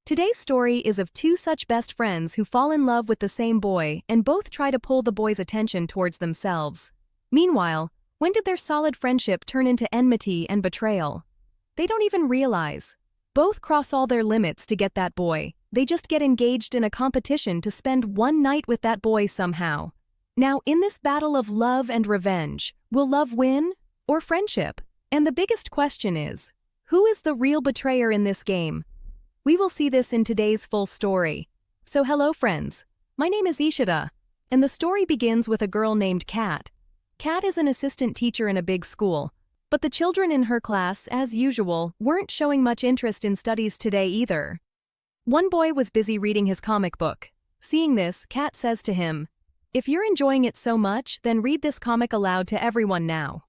Today's story is of two such best friends who fall in love with the same boy and both try to pull the boy's attention towards themselves. Meanwhile, when did their solid friendship turn into enmity and betrayal? They don't even realize. Both cross all their limits to get that boy. They just get engaged in a competition to spend one night with that boy somehow. Now, in this battle of love and revenge, will love win or friendship? And the biggest question is, who is the real betrayer in this game? We will see this in today's full story. So hello friends, my name is Ishita, and the story begins with a girl named Kat. Kat is an assistant teacher in a big school, but the children in her class, as usual, weren't showing much interest in studies today either. One boy was busy reading his comic book. Seeing this, Kat says to him, "If you're enjoying it so much, then read this comic aloud to everyone now."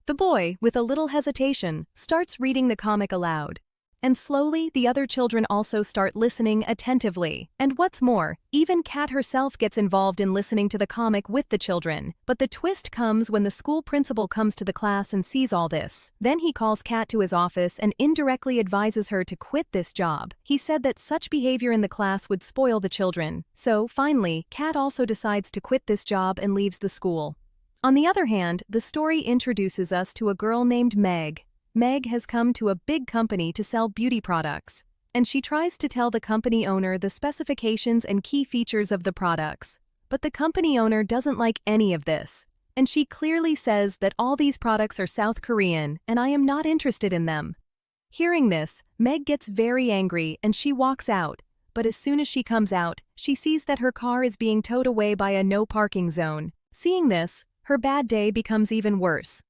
The boy, with a little hesitation, starts reading the comic aloud. And slowly, the other children also start listening attentively. And what's more, even Kat herself gets involved in listening to the comic with the children. But the twist comes when the school principal comes to the class and sees all this. Then he calls Kat to his office and indirectly advises her to quit this job. He said that such behavior in the class would spoil the children. So, finally, Kat also decides to quit this job and leaves the school. On the other hand, the story introduces us to a girl named Meg. Meg has come to a big company to sell beauty products, and she tries to tell the company owner the specifications and key features of the products. But the company owner doesn't like any of this, and she clearly says that all these products are South Korean and I am not interested in them. Hearing this, Meg gets very angry and she walks out, but as soon as she comes out, she sees that her car is being towed away by a no parking zone. Seeing this, her bad day becomes even worse.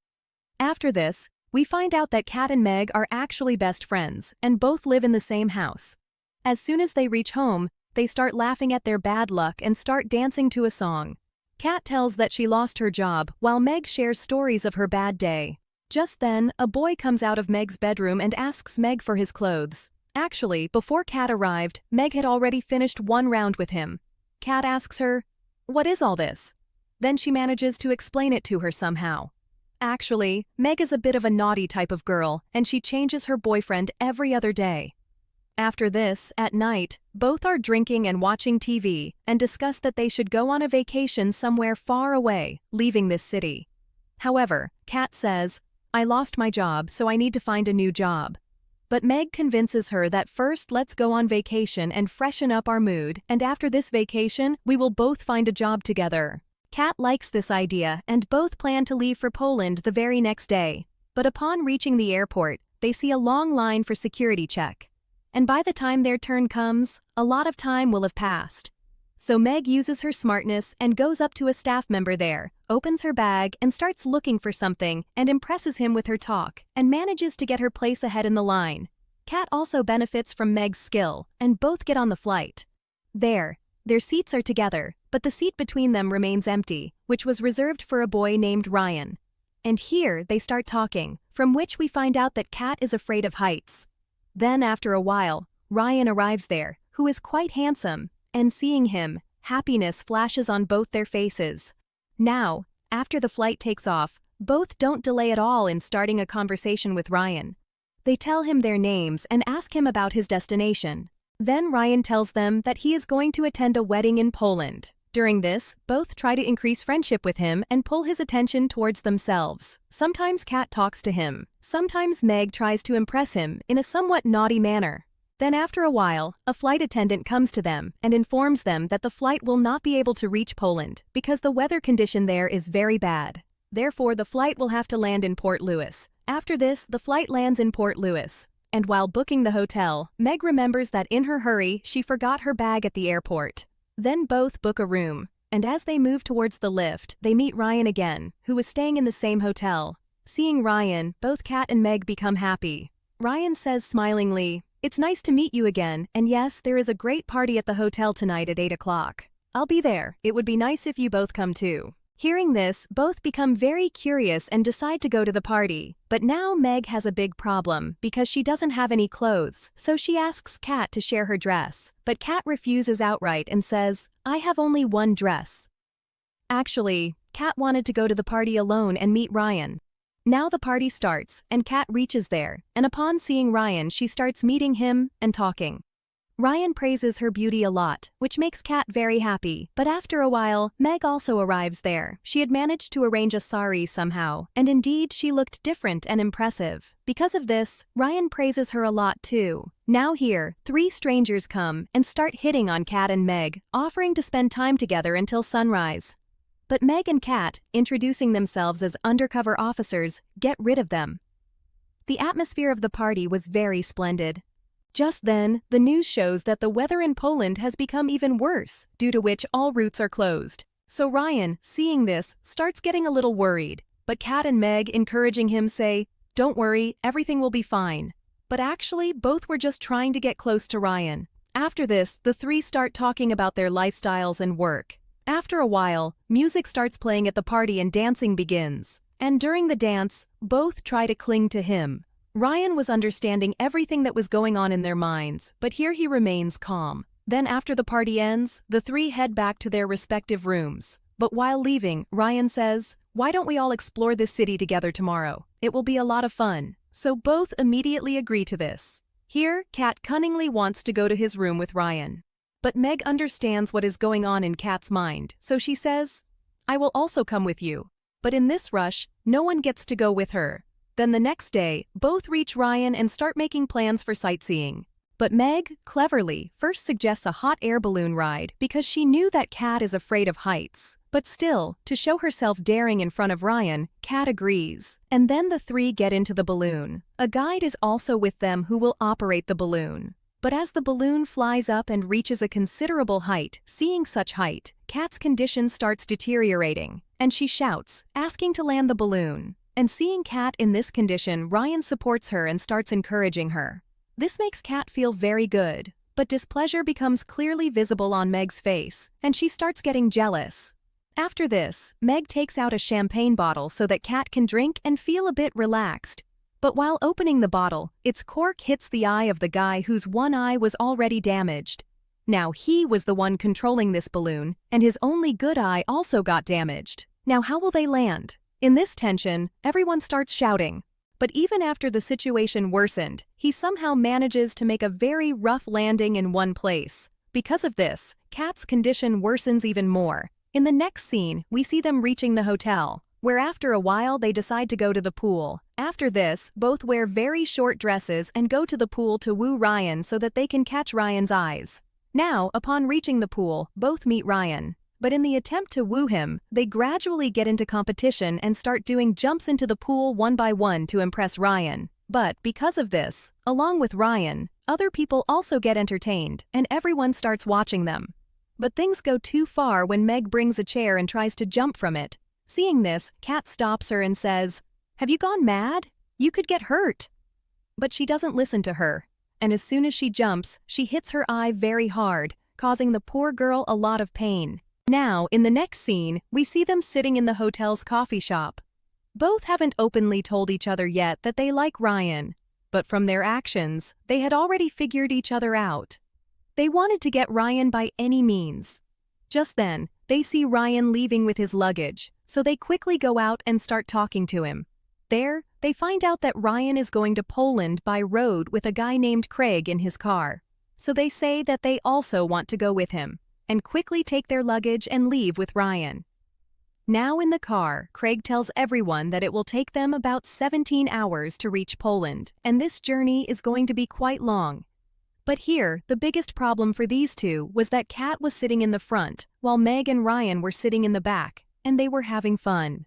After this, we find out that Kat and Meg are actually best friends and both live in the same house. As soon as they reach home, they start laughing at their bad luck and start dancing to a song. Kat tells that she lost her job while Meg shares stories of her bad day. Just then, a boy comes out of Meg's bedroom and asks Meg for his clothes. Actually, before Kat arrived, Meg had already finished one round with him. Kat asks her, "What is all this?" Then she manages to explain it to her somehow. Actually, Meg is a bit of a naughty type of girl, and she changes her boyfriend every other day. After this, at night, both are drinking and watching TV, and discuss that they should go on a vacation somewhere far away, leaving this city. However, Kat says, "I lost my job, so I need to find a new job." But Meg convinces her that first let's go on vacation and freshen up our mood, and after this vacation, we will both find a job together. Kat likes this idea and both plan to leave for Poland the very next day. But upon reaching the airport, they see a long line for security check. And by the time their turn comes, a lot of time will have passed. So Meg uses her smartness and goes up to a staff member there, opens her bag and starts looking for something and impresses him with her talk and manages to get her place ahead in the line. Kat also benefits from Meg's skill and both get on the flight. Their seats are together, but the seat between them remains empty, which was reserved for a boy named Ryan. And here they start talking, from which we find out that Kat is afraid of heights. Then after a while, Ryan arrives there, who is quite handsome, and seeing him, happiness flashes on both their faces. Now, after the flight takes off, both don't delay at all in starting a conversation with Ryan. They tell him their names and ask him about his destination. Then Ryan tells them that he is going to attend a wedding in Poland. During this, both try to increase friendship with him and pull his attention towards themselves. Sometimes Kat talks to him. Sometimes Meg tries to impress him in a somewhat naughty manner. Then after a while, a flight attendant comes to them and informs them that the flight will not be able to reach Poland because the weather condition there is very bad. Therefore, the flight will have to land in Port Louis. After this, the flight lands in Port Louis. And while booking the hotel, Meg remembers that in her hurry, she forgot her bag at the airport. Then both book a room, and as they move towards the lift, they meet Ryan again, who is staying in the same hotel. Seeing Ryan, both Kat and Meg become happy. Ryan says smilingly, "It's nice to meet you again, and yes, there is a great party at the hotel tonight at 8 o'clock. I'll be there. It would be nice if you both come too." Hearing this, both become very curious and decide to go to the party. But now Meg has a big problem because she doesn't have any clothes, so she asks Kat to share her dress. But Kat refuses outright and says, "I have only one dress." Actually, Kat wanted to go to the party alone and meet Ryan. Now the party starts, and Kat reaches there, and upon seeing Ryan she starts meeting him and talking. Ryan praises her beauty a lot, which makes Kat very happy. But after a while, Meg also arrives there. She had managed to arrange a sari somehow, and indeed she looked different and impressive. Because of this, Ryan praises her a lot too. Now here, 3 strangers come and start hitting on Kat and Meg, offering to spend time together until sunrise. But Meg and Kat, introducing themselves as undercover officers, get rid of them. The atmosphere of the party was very splendid. Just then, the news shows that the weather in Poland has become even worse, due to which all routes are closed. So Ryan, seeing this, starts getting a little worried. But Kat and Meg, encouraging him, say, "Don't worry, everything will be fine." But actually, both were just trying to get close to Ryan. After this, the 3 start talking about their lifestyles and work. After a while, music starts playing at the party and dancing begins. And during the dance, both try to cling to him. Ryan was understanding everything that was going on in their minds, but here he remains calm. Then after the party ends, the 3 head back to their respective rooms. But while leaving, Ryan says, "Why don't we all explore this city together tomorrow? It will be a lot of fun." So both immediately agree to this. Here, Kat cunningly wants to go to his room with Ryan. But Meg understands what is going on in Kat's mind, so she says, "I will also come with you." But in this rush, no one gets to go with her. Then the next day, both reach Ryan and start making plans for sightseeing. But Meg, cleverly, first suggests a hot air balloon ride because she knew that Kat is afraid of heights. But still, to show herself daring in front of Ryan, Kat agrees. And then the 3 get into the balloon. A guide is also with them who will operate the balloon. But as the balloon flies up and reaches a considerable height, seeing such height, Kat's condition starts deteriorating, and she shouts, asking to land the balloon. And seeing Kat in this condition, Ryan supports her and starts encouraging her. This makes Kat feel very good, but displeasure becomes clearly visible on Meg's face, and she starts getting jealous. After this, Meg takes out a champagne bottle so that Kat can drink and feel a bit relaxed. But while opening the bottle, its cork hits the eye of the guy whose one eye was already damaged. Now he was the one controlling this balloon, and his only good eye also got damaged. Now how will they land? In this tension, everyone starts shouting. But even after the situation worsened, he somehow manages to make a very rough landing in one place. Because of this, Kat's condition worsens even more. In the next scene, we see them reaching the hotel, where after a while they decide to go to the pool. After this, both wear very short dresses and go to the pool to woo Ryan so that they can catch Ryan's eyes. Now, upon reaching the pool, both meet Ryan. But in the attempt to woo him, they gradually get into competition and start doing jumps into the pool one by one to impress Ryan. But because of this, along with Ryan, other people also get entertained, and everyone starts watching them. But things go too far when Meg brings a chair and tries to jump from it. Seeing this, Kat stops her and says, "Have you gone mad? You could get hurt." But she doesn't listen to her, and as soon as she jumps, she hits her eye very hard, causing the poor girl a lot of pain. Now, in the next scene, we see them sitting in the hotel's coffee shop. Both haven't openly told each other yet that they like Ryan, but from their actions, they had already figured each other out. They wanted to get Ryan by any means. Just then, they see Ryan leaving with his luggage, so they quickly go out and start talking to him. There, they find out that Ryan is going to Poland by road with a guy named Craig in his car. So they say that they also want to go with him, and quickly take their luggage and leave with Ryan. Now in the car, Craig tells everyone that it will take them about 17 hours to reach Poland, and this journey is going to be quite long. But here, the biggest problem for these two was that Kat was sitting in the front, while Meg and Ryan were sitting in the back, and they were having fun.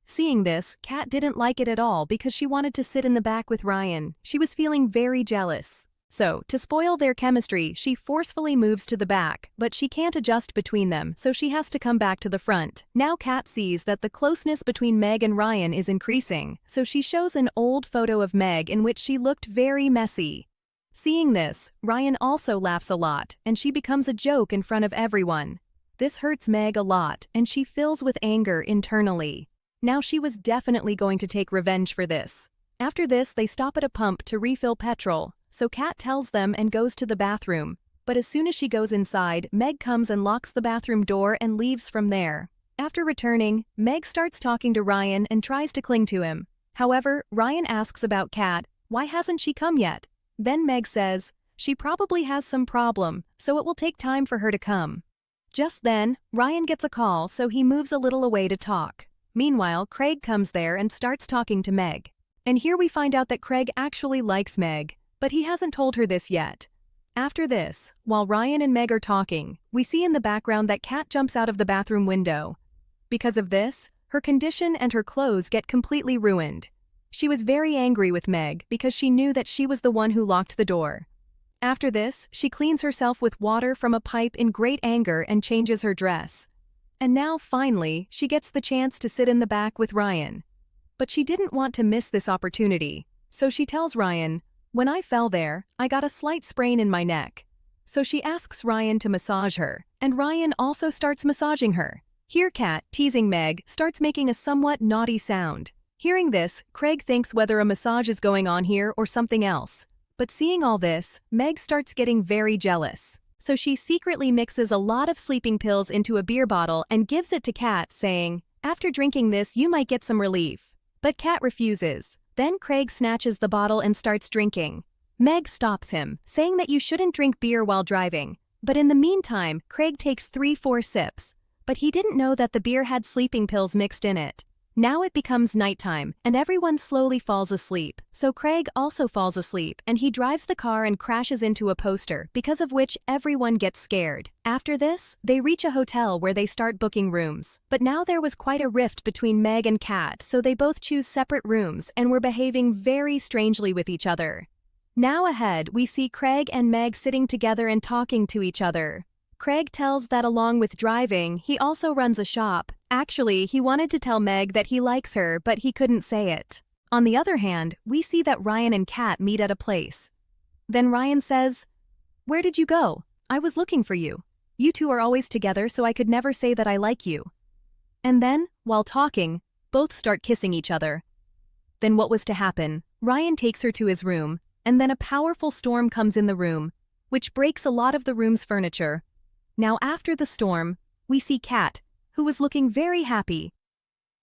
Seeing this, Kat didn't like it at all because she wanted to sit in the back with Ryan. She was feeling very jealous. So, to spoil their chemistry, she forcefully moves to the back, but she can't adjust between them, so she has to come back to the front. Now Kat sees that the closeness between Meg and Ryan is increasing, so she shows an old photo of Meg in which she looked very messy. Seeing this, Ryan also laughs a lot, and she becomes a joke in front of everyone. This hurts Meg a lot, and she fills with anger internally. Now she was definitely going to take revenge for this. After this, they stop at a pump to refill petrol. So Kat tells them and goes to the bathroom. But as soon as she goes inside, Meg comes and locks the bathroom door and leaves from there. After returning, Meg starts talking to Ryan and tries to cling to him. However, Ryan asks about Kat. Why hasn't she come yet? Then Meg says, She probably has some problem, so it will take time for her to come. Just then, Ryan gets a call, so he moves a little away to talk. Meanwhile, Craig comes there and starts talking to Meg. And here we find out that Craig actually likes Meg, but he hasn't told her this yet. After this, while Ryan and Meg are talking, we see in the background that Kat jumps out of the bathroom window. Because of this, her condition and her clothes get completely ruined. She was very angry with Meg because she knew that she was the one who locked the door. After this, she cleans herself with water from a pipe in great anger and changes her dress. And now, finally, she gets the chance to sit in the back with Ryan. But she didn't want to miss this opportunity, so she tells Ryan, "When I fell there, I got a slight sprain in my neck." So she asks Ryan to massage her, and Ryan also starts massaging her. Here Kat, teasing Meg, starts making a somewhat naughty sound. Hearing this, Craig thinks whether a massage is going on here or something else. But seeing all this, Meg starts getting very jealous. So she secretly mixes a lot of sleeping pills into a beer bottle and gives it to Kat, saying, "After drinking this you might get some relief." But Kat refuses. Then Craig snatches the bottle and starts drinking. Meg stops him, saying that you shouldn't drink beer while driving. But in the meantime, Craig takes 3-4 sips. But he didn't know that the beer had sleeping pills mixed in it. Now it becomes nighttime, and everyone slowly falls asleep. So Craig also falls asleep, and he drives the car and crashes into a poster, because of which everyone gets scared. After this, they reach a hotel where they start booking rooms. But now there was quite a rift between Meg and Kat, so they both choose separate rooms and were behaving very strangely with each other. Now ahead, we see Craig and Meg sitting together and talking to each other. Craig tells that along with driving, he also runs a shop. Actually, he wanted to tell Meg that he likes her, but he couldn't say it. On the other hand, we see that Ryan and Kat meet at a place. Then Ryan says, "Where did you go? I was looking for you. You two are always together, so I could never say that I like you." And then, while talking, both start kissing each other. Then what was to happen? Ryan takes her to his room, and then a powerful storm comes in the room, which breaks a lot of the room's furniture. Now after the storm, we see Kat, who was looking very happy.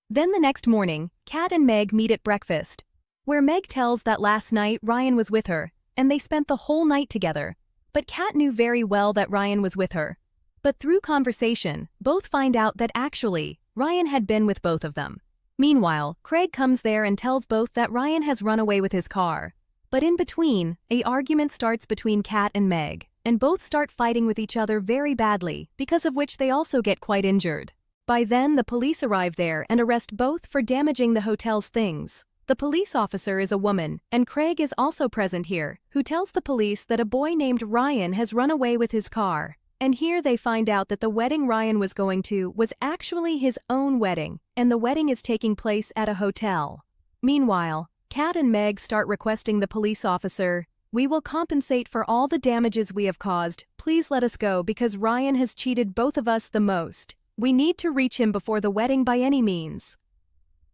Then the next morning, Kat and Meg meet at breakfast, where Meg tells that last night Ryan was with her, and they spent the whole night together. But Kat knew very well that Ryan was with her. But through conversation, both find out that actually, Ryan had been with both of them. Meanwhile, Craig comes there and tells both that Ryan has run away with his car. But in between, an argument starts between Kat and Meg, and both start fighting with each other very badly, because of which they also get quite injured. By then, the police arrive there and arrest both for damaging the hotel's things. The police officer is a woman, and Craig is also present here, who tells the police that a boy named Ryan has run away with his car. And here they find out that the wedding Ryan was going to was actually his own wedding, and the wedding is taking place at a hotel. Meanwhile, Kat and Meg start requesting the police officer, "We will compensate for all the damages we have caused. Please let us go because Ryan has cheated both of us the most. We need to reach him before the wedding by any means."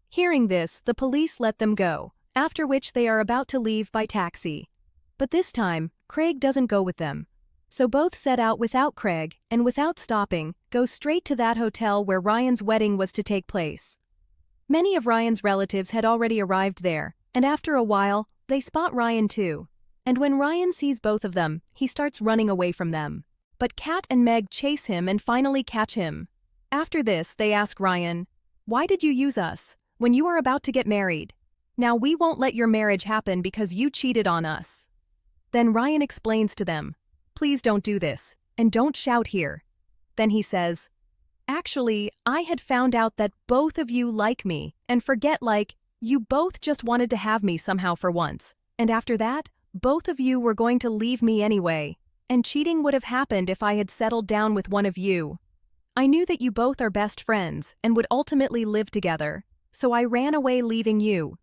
Hearing this, the police let them go, after which they are about to leave by taxi. But this time, Craig doesn't go with them. So both set out without Craig, and without stopping, go straight to that hotel where Ryan's wedding was to take place. Many of Ryan's relatives had already arrived there, and after a while, they spot Ryan too. And when Ryan sees both of them, he starts running away from them. But Kat and Meg chase him and finally catch him. After this, they ask Ryan, "Why did you use us, when you are about to get married? Now we won't let your marriage happen because you cheated on us." Then Ryan explains to them, "Please don't do this, and don't shout here." Then he says, "Actually, I had found out that both of you like me, and forget you both just wanted to have me somehow for once. And after that, both of you were going to leave me anyway, and cheating would have happened if I had settled down with one of you. I knew that you both are best friends and would ultimately live together, so I ran away leaving you."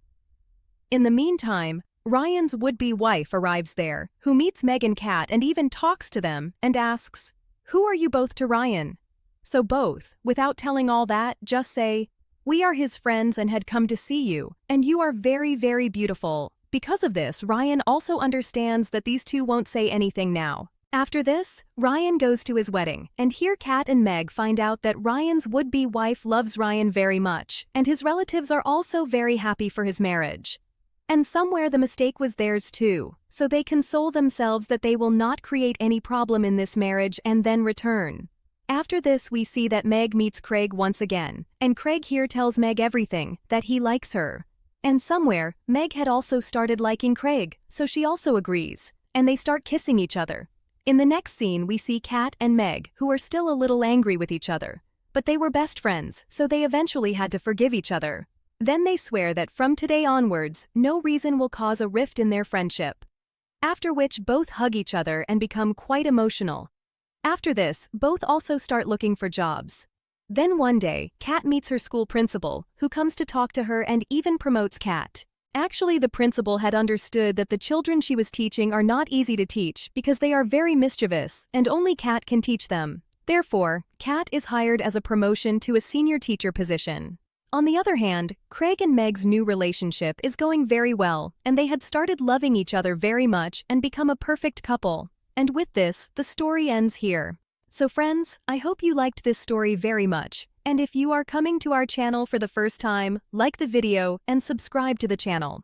In the meantime, Ryan's would-be wife arrives there, who meets Meg and Kat and even talks to them and asks, "Who are you both to Ryan?" So both, without telling all that, just say, "We are his friends and had come to see you, and you are very, very beautiful." Because of this, Ryan also understands that these two won't say anything now. After this, Ryan goes to his wedding, and here Kat and Meg find out that Ryan's would-be wife loves Ryan very much, and his relatives are also very happy for his marriage. And somewhere the mistake was theirs too, so they console themselves that they will not create any problem in this marriage and then return. After this we see that Meg meets Craig once again, and Craig here tells Meg everything, that he likes her. And somewhere, Meg had also started liking Craig, so she also agrees, and they start kissing each other. In the next scene we see Kat and Meg, who are still a little angry with each other. But they were best friends, so they eventually had to forgive each other. Then they swear that from today onwards, no reason will cause a rift in their friendship. After which both hug each other and become quite emotional. After this, both also start looking for jobs. Then one day, Kat meets her school principal, who comes to talk to her and even promotes Kat. Actually, the principal had understood that the children she was teaching are not easy to teach because they are very mischievous and only Kat can teach them. Therefore, Kat is hired as a promotion to a senior teacher position. On the other hand, Craig and Meg's new relationship is going very well, and they had started loving each other very much and become a perfect couple. And with this, the story ends here. So friends, I hope you liked this story very much, and if you are coming to our channel for the first time, like the video and subscribe to the channel.